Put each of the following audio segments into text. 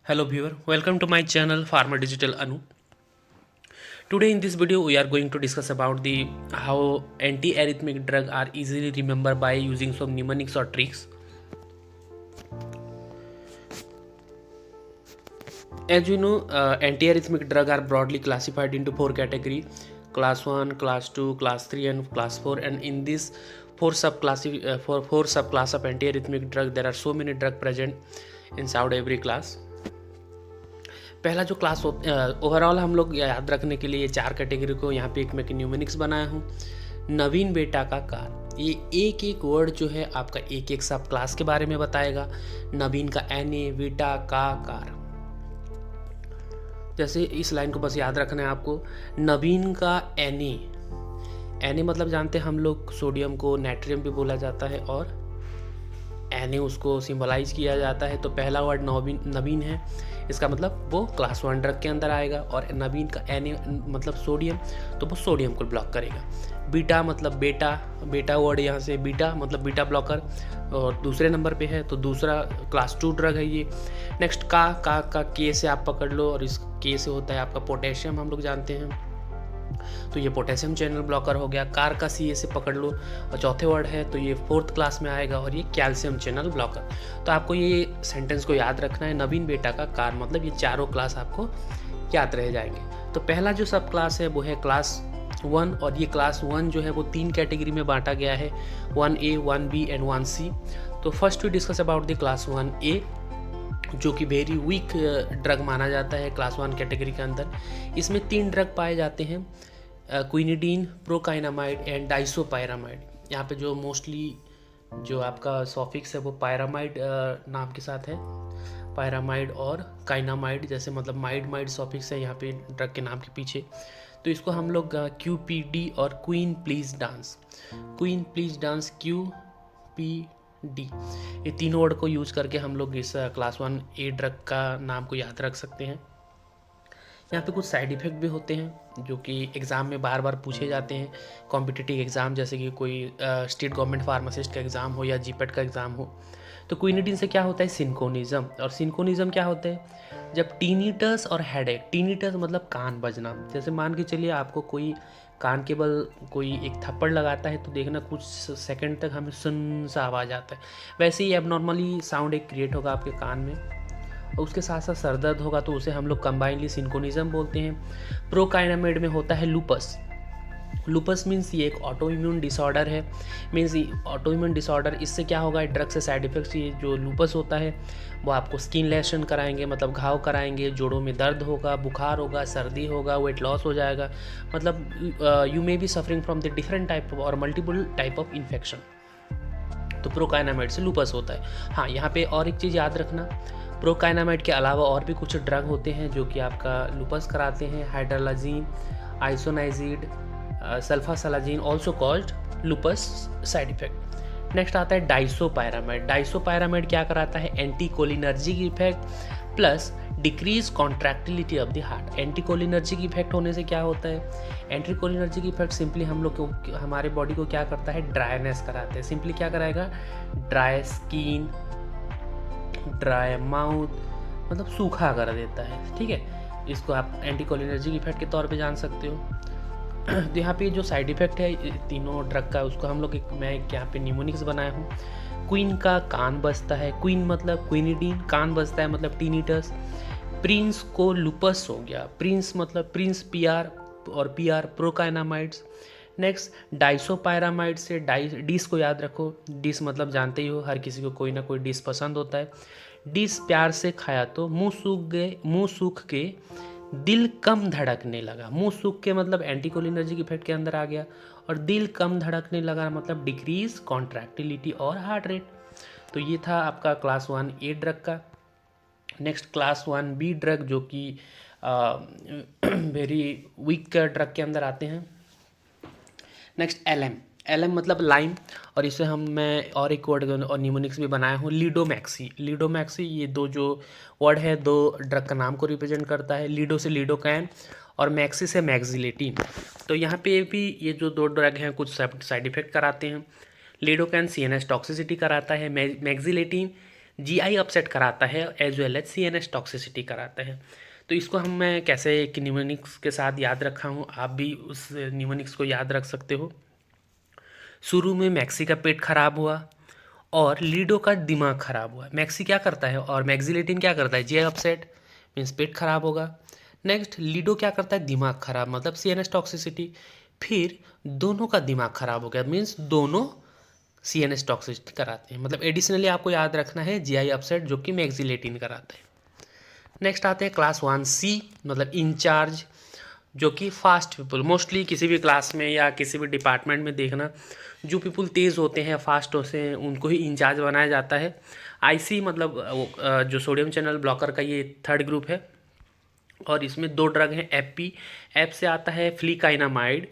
Hello viewer, welcome to my channel Pharma Digital Anu. Today in this video we are going to discuss about the how anti-arrhythmic drug are easily remembered by using some mnemonics or tricks. As you know, anti-arrhythmic drug are broadly classified into four categories: class 1, class 2, class 3 and class 4. And in this four subclass of anti-arrhythmic drug there are so many drug present inside every class. पहला जो class overall हम लोग याद रखने के लिए चार category को यहाँ पे एक मैं न्यूमेनिक्स बनाया हूँ। नवीन बेटा का कार, ये एक एक वर्ड जो है आपका एक एक सब क्लास के बारे में बताएगा। नवीन का एने, बेटा का कार। जैसे इस लाइन को बस याद रखना है आपको। नवीन का एने, एने मतलब जानते हैं हम लोग सोडियम को नाइट्रियम भी बोला जाता है और एने उसको सिंबलाइज किया जाता है। तो पहला वर्ड नवीन है, इसका मतलब वो क्लास 1 ड्रग के अंदर आएगा। और नवीन का एने मतलब सोडियम, तो वो सोडियम को ब्लॉक करेगा। बीटा मतलब बेटा, बेटा वर्ड यहाँ से बीटा मतलब बीटा ब्लॉकर और दूसरे नंबर पे है, तो दूसरा क्लास 2 ड्रग है ये। नेक्स्ट का के से आप पकड़ लो, और इस के से होता है आपका पोटेशियम, हम लोग जानते हैं, तो ये पोटेशियम चैनल ब्लॉकर हो गया। कार का सी से पकड़ लो और चौथे वर्ड है तो ये 4th क्लास में आएगा और ये कैल्शियम चैनल ब्लॉकर। तो आपको ये सेंटेंस को याद रखना है, नवीन बेटा का कार, मतलब ये चारों क्लास आपको याद रह जाएंगे। तो पहला जो सब क्लास है वो है क्लास 1, और ये क्लास 1 जो है वो 3 कैटेगरी में बांटा गया है, 1A, 1B एंड 1C। तो first we discuss about the class 1A, जो कि वेरी वीक ड्रग माना जाता है क्लास 1 कैटेगरी के अंदर। इसमें 3 ड्रग पाए जाते हैं, क्विनिडीन, प्रोकाइनामाइड एंड डाइसोपायरामाइड। यहाँ पे जो मोस्टली जो आपका सॉफिक्स है वो पायरामाइड नाम के साथ है, पायरामाइड और काइनामाइड, जैसे मतलब माइड सॉफिक्स है यहाँ पे ड्रग के नाम के पीछे। तो इसको हम लोग QPD और queen please dance, queen please dance, QPD, ये तीनों वर्ड को यूज करके हम लोग इस क्लास 1A ड्रग का नाम को याद रख सकते हैं। यहाँ पे कुछ साइड इफ़ेक्ट भी होते हैं जो कि एग्ज़ाम में बार बार पूछे जाते हैं, कॉम्पिटिटिव एग्ज़ाम, जैसे कि कोई स्टेट गवर्नमेंट फार्मासिस्ट का एग्ज़ाम हो या जीपेट का एग्ज़ाम हो। तो क्विनिडीन से क्या होता है, सिंकोनिज्म, और सिंकोनिज्म क्या होता है, जब टीनिटस और हेडेक, टीनिटस मतलब कान बजना, जैसे मान के चलिए आपको कोई कान के बल कोई एक थप्पड़ लगाता है तो देखना कुछ सेकंड तक हमें सुन सा आवाज़ आता है, वैसे ही एबनॉर्मली साउंड एक क्रिएट होगा आपके कान में और उसके साथ साथ सर दर्द होगा, तो उसे हम लोग कंबाइनली सिंकोनिज्म बोलते हैं। प्रोकाइनामाइड में होता है लूपस, लूपस मीन्स ये एक ऑटो इम्यून डिसऑर्डर है, मीन्स ऑटो इम्यून डिसऑर्डर, इससे क्या होगा, ड्रग से साइड इफेक्ट्स, ये जो लूपस होता है वो आपको स्किन लेशन कराएंगे, मतलब घाव कराएंगे, जोड़ों में दर्द होगा, बुखार होगा, सर्दी होगा, वेट लॉस हो जाएगा, मतलब you may be suffering from the different type और मल्टीपल टाइप ऑफ इन्फेक्शन। तो प्रोकाइनामाइड से लूपस होता है। हाँ, यहाँ पे और एक चीज़ याद रखना, प्रोकाइनामाइड के अलावा और भी कुछ ड्रग होते हैं जो कि आपका लूपस कराते हैं, hydralazine, isoniazid, sulfasalazine, also called lupus side effect. Next आता है डाइसोपायरामाइड। डाइसोपायरामाइड क्या कराता है, anticholinergic effect plus decrease contractility of the heart. Anticholinergic effect होने से क्या होता है, एंटीकोलिनर्जिक इफेक्ट सिंपली हम लोग को, हमारे बॉडी को क्या करता है, ड्राइनेस कराते हैं। सिंपली क्या कराएगा, ड्राई स्किन, ड्राई माउथ, मतलब सूखा कर देता है, ठीक है। इसको आप एंटीकोलिनर्जिक इफेक्ट के तौर पे जान सकते हो। तो यहाँ पे जो साइड इफेक्ट है तीनों ड्रग का, उसको हम लोग मैं यहाँ पे न्यूमोनिक्स बनाया हूँ। क्वीन का कान बजता है, क्वीन मतलब क्विनिडीन, कान बजता है मतलब टीनिटस। प्रिंस को लूपस हो गया, प्रिंस मतलब प्रिंस PR, और PR प्रोकाइनामाइड्स। नेक्स्ट डाइसोपायरामाइड से डिस को याद रखो, डिस मतलब जानते ही हो, हर किसी को कोई ना कोई डिस पसंद होता है। डिस प्यार से खाया तो मुंह सूख गए, मुंह सूख के दिल कम धड़कने लगा। मुंह सूख के मतलब एंटीकोलिनर्जिक इफेक्ट के अंदर आ गया, और दिल कम धड़कने लगा मतलब डिक्रीज कॉन्ट्रैक्टिलिटी और हार्ट रेट। तो ये था आपका क्लास 1A ड्रग का। नेक्स्ट क्लास 1B ड्रग जो कि वेरी वीक ड्रग के अंदर आते हैं। नेक्स्ट LM मतलब लाइम, और इसे मैं और एक वर्ड और न्यूमोनिक्स भी बनाया हूँ, लीडोमैक्सी। लीडोमैक्सी, ये दो जो वर्ड है दो ड्रग का नाम को रिप्रेजेंट करता है, लीडो से लीडोकैन और मैक्सी से मैक्सिलेटिन। तो यहाँ पे भी ये जो दो ड्रग हैं कुछ साइड इफेक्ट कराते हैं। लीडोकैन CNS टॉक्सिसिटी कराता है, मैक्सिलेटिन जीआई अपसेट कराता है as well as CNS toxicity कराता है। तो इसको मैं कैसे एक न्यूमोनिक्स के साथ याद रखा हूँ, आप भी उस न्यूमोनिक्स को याद रख सकते हो। शुरू में मैक्सी का पेट खराब हुआ और लीडो का दिमाग खराब हुआ। मैक्सी क्या करता है और मैक्सिलेटिन क्या करता है, जीआई अपसेट मीन्स पेट खराब होगा। नेक्स्ट लीडो क्या करता है, दिमाग खराब मतलब सीएनएस टॉक्सिसिटी। फिर दोनों का दिमाग खराब हो गया मीन्स दोनों सीएनएस टॉक्सिसिटी कराते हैं। मतलब एडिशनली आपको याद रखना है जीआई अपसेट जो कि मैक्सिलेटिन कराता है। नेक्स्ट आते हैं क्लास 1C मतलब इंचार्ज, जो कि फास्ट पीपल। मोस्टली किसी भी क्लास में या किसी भी डिपार्टमेंट में देखना, जो पीपल तेज़ होते हैं फास्ट होते हैं उनको ही इंचार्ज बनाया जाता है। आईसी मतलब जो सोडियम चैनल ब्लॉकर का ये थर्ड ग्रुप है और इसमें 2 ड्रग हैं एपी। एप से आता है फ्लिकाइनामाइड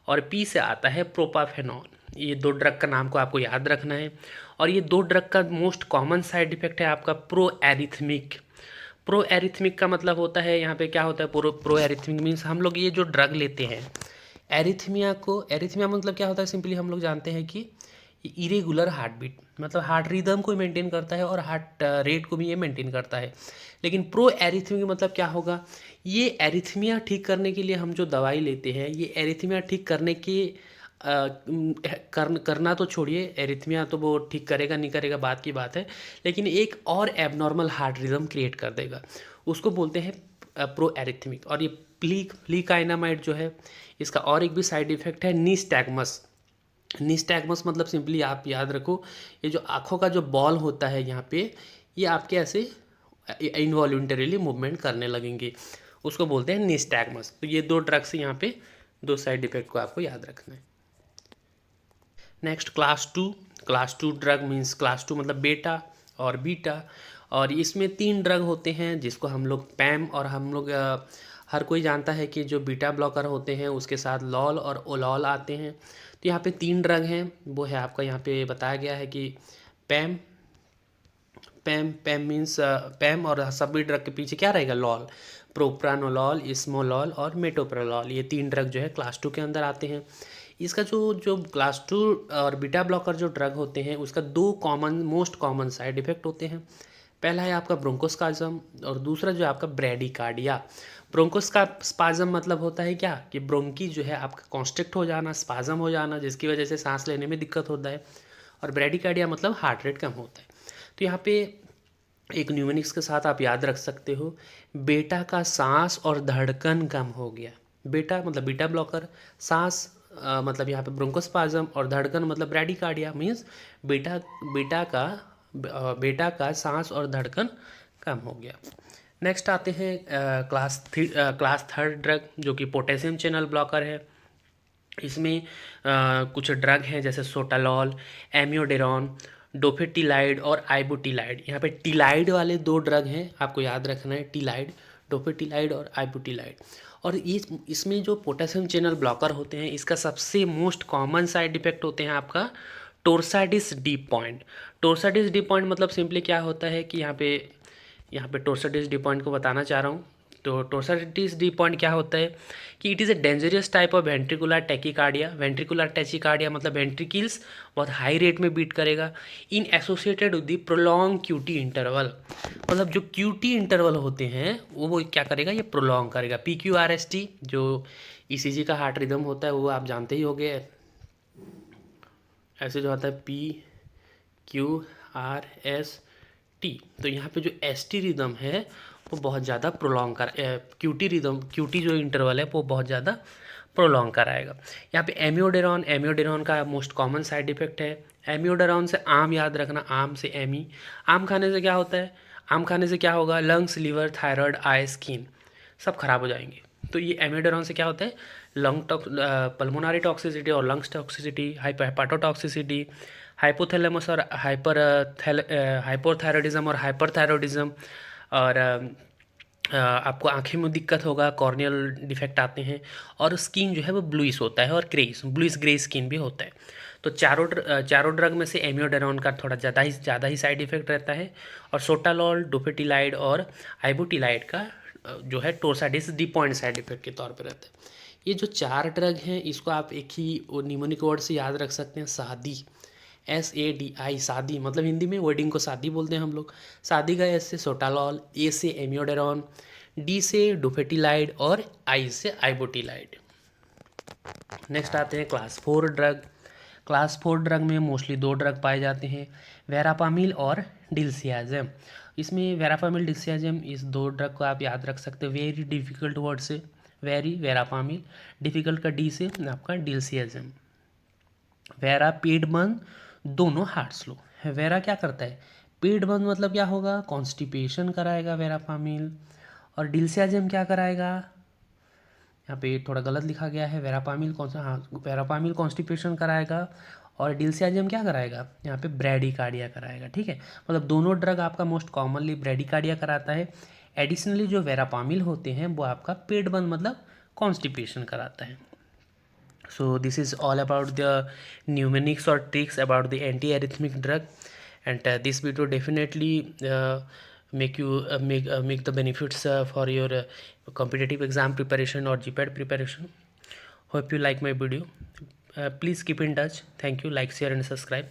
और पी से आता है प्रोपाफेनॉन। ये 2 ड्रग का नाम को आपको याद रखना है। और ये 2 ड्रग का मोस्ट कॉमन साइड इफेक्ट है आपका प्रो एरिथमिक। प्रो एरिथमिक का मतलब होता है, यहाँ पे क्या होता है, प्रो एरिथमिक मीन्स हम लोग ये जो ड्रग लेते हैं एरिथमिया मतलब क्या होता है, सिंपली हम लोग जानते हैं कि इरेगुलर हार्ट बीट मतलब हार्ट रिदम को मेंटेन करता है और हार्ट रेट को भी ये मेंटेन करता है। लेकिन प्रो एरिथमिक मतलब क्या होगा, ये एरिथमिया ठीक करने के लिए हम जो दवाई लेते हैं, ये एरिथमिया ठीक करने के करना तो छोड़िए, एरिथमिया तो वो ठीक करेगा नहीं करेगा बात की बात है, लेकिन एक और एबनॉर्मल हार्ट रिदम क्रिएट कर देगा, उसको बोलते हैं प्रो एरिथमिक। और ये प्लीकाइनामाइड जो है, इसका और एक भी साइड इफेक्ट है निस्टैग्मस। निस्टैग्मस मतलब सिंपली आप याद रखो, ये जो आँखों का जो बॉल होता है यहाँ पे, ये आपके ऐसे इनवॉल्यूंटरीली मूवमेंट करने लगेंगे, उसको बोलते हैं निस्टैग्मस। तो ये 2 ड्रग्स यहाँ पे 2 साइड इफेक्ट को आपको याद रखना है। Next class 2 drug means class 2 मतलब बेटा और बीटा। और इसमें 3 ड्रग होते हैं जिसको हम लोग पैम और हम लोग हर कोई जानता है कि जो बीटा ब्लॉकर होते हैं उसके साथ लॉल और ओलॉल आते हैं। तो यहाँ पे 3 ड्रग हैं, वो है आपका यहाँ पे बताया गया है कि पैम पैम मीन्स पैम और सभी ड्रग के पीछे क्या रहेगा, लॉल। प्रोप्रानोलॉल, इस्मोलॉल और मेटोप्रोलॉल, ये 3 ड्रग जो है क्लास 2 के अंदर आते हैं। इसका जो क्लास 2 और बीटा ब्लॉकर जो ड्रग होते हैं उसका 2 मोस्ट कॉमन साइड इफेक्ट होते हैं। पहला है आपका ब्रोंकोस्पाज्म और दूसरा जो है आपका ब्रेडिकार्डिया। ब्रोंकोस्पाज्म मतलब होता है क्या कि ब्रोंकी जो है आपका कॉन्स्ट्रिक्ट हो जाना, स्पाज्म हो जाना, जिसकी वजह से सांस लेने में दिक्कत होता है। और ब्रेडिकार्डिया मतलब हार्ट रेट कम होता है। तो यहाँ पे एक न्यूमोनिक्स के साथ आप याद रख सकते हो, बेटा का सांस और धड़कन कम हो गया। बेटा मतलब बीटा ब्लॉकर, सांस मतलब यहाँ पे ब्रोंकोस्पाज्म और धड़कन मतलब ब्रेडिकार्डिया मीन्स बेटा का सांस और धड़कन कम हो गया। नेक्स्ट आते हैं क्लास 3 ड्रग जो कि पोटेशियम चैनल ब्लॉकर है। इसमें कुछ ड्रग हैं जैसे सोटालॉल, एमियोडेरॉन, डोफेटिलाइड और आइबुटिलाइड। यहाँ पे टिलाइड वाले 2 ड्रग हैं, आपको याद रखना है, टिलाइड, डोफेटिलाइड और आइबुटिलाइड। और इसमें जो पोटेशियम चैनल ब्लॉकर होते हैं इसका सबसे मोस्ट कॉमन साइड इफेक्ट होते हैं आपका टोर्साडिस डीप पॉइंट। टोर्साडिस डीप पॉइंट मतलब सिंपली क्या होता है कि यहाँ पे टोर्साडिस डीप पॉइंट को बताना चाह रहा हूँ। तो टोर्साडिस डीप पॉइंट क्या होता है कि it is a dangerous type of ventricular tachycardia. Ventricular tachycardia मतलब वेंट्रिकल्स बहुत हाई रेट में बीट करेगा in associated with the prolong QT interval. मतलब जो क्यूटी इंटरवल होते हैं वो क्या करेगा, ये प्रोलॉन्ग करेगा। PQRST जो ECG का हार्ट रिदम होता है वो आप जानते ही होंगे, ऐसे जो होता है PQRST। तो यहाँ पे जो ST रिदम है वो बहुत ज़्यादा प्रोलॉन्ग क्यूटी जो इंटरवल है वो बहुत ज़्यादा प्रोलॉन्ग कराएगा। यहाँ पे एमियोडेरॉन का मोस्ट कॉमन साइड इफेक्ट है। एमियोडेरॉन से आम याद रखना, आम से एमी। आम खाने से क्या होता है, आम खाने से क्या होगा, लंग्स, लिवर, थायराइड, आई, स्किन सब खराब हो जाएंगे। तो ये एमियोडेरॉन से क्या होता है, पल्मोनरी टॉक्सिसिटी और लंग्स टॉक्सिसिटी, हेपाटोटॉक्सिसिटी, हाइपोथैलेमस और हाइपोथायरॉयडिज्म और हाइपरथायरॉयडिज्म। और आपको आँखें में दिक्कत होगा, कॉर्नियल डिफेक्ट आते हैं और स्किन जो है वो ब्लूइश होता है और ब्लूइश ग्रे स्किन भी होता है। तो चारों ड्रग में से एमियोडेरॉन का थोड़ा ज़्यादा ही साइड इफेक्ट रहता है और सोटालॉल, डोफेटिलाइड और आइबुटिलाइड का जो है टोर्साडिस डी पॉइंट साइड इफेक्ट के तौर पर रहता है। ये जो 4 ड्रग हैं इसको आप एक ही निमोनिक वर्ड से याद रख सकते हैं, शादी। SADI शादी, मतलब हिंदी में वेडिंग को शादी बोलते हैं हम लोग। शादी का S से सोटालॉल, A से एमियोडेरॉन, D से डोफेटिलाइड और I से आइबोटिलाइड। नेक्स्ट आते हैं क्लास 4 ड्रग। क्लास 4 ड्रग में मोस्टली 2 ड्रग पाए जाते हैं, वेरापामिल और डिल्सियाजेम। इसमें वेरापामिल डिल्सियाजेम, इस 2 ड्रग को आप याद रख सकते हो। वेरी डिफिकल्ट वर्ड से वेरी, वेरापामिल, डिफिकल्ट का D से आपका डिल्सियाजेम। वेरा पेट बंद, दोनों हार्ट स्लो। वेरा क्या करता है, पेट बंद मतलब क्या होगा, कॉन्स्टिपेशन कराएगा वेरापामिल। और डिल्सियाजेम क्या कराएगा, यहाँ पे थोड़ा गलत लिखा गया है, वेरापामिल कौन सा, हाँ वेरापामिल कॉन्स्टिपेशन कराएगा और डिल्सियाजेम क्या कराएगा, यहाँ पे ब्रैडीकार्डिया कराएगा। ठीक है, मतलब दोनों ड्रग आपका मोस्ट कॉमनली ब्रैडीकार्डिया कराता है। एडिशनली जो वेरापामिल होते हैं वो आपका पेट बंद मतलब कॉन्स्टिपेशन कराता है। So this is all about the mnemonics or tricks about the anti-arrhythmic drug, and this video definitely make the benefits for your competitive exam preparation or GPAT preparation. Hope you like my video. Please keep in touch. Thank you. Like, share and subscribe.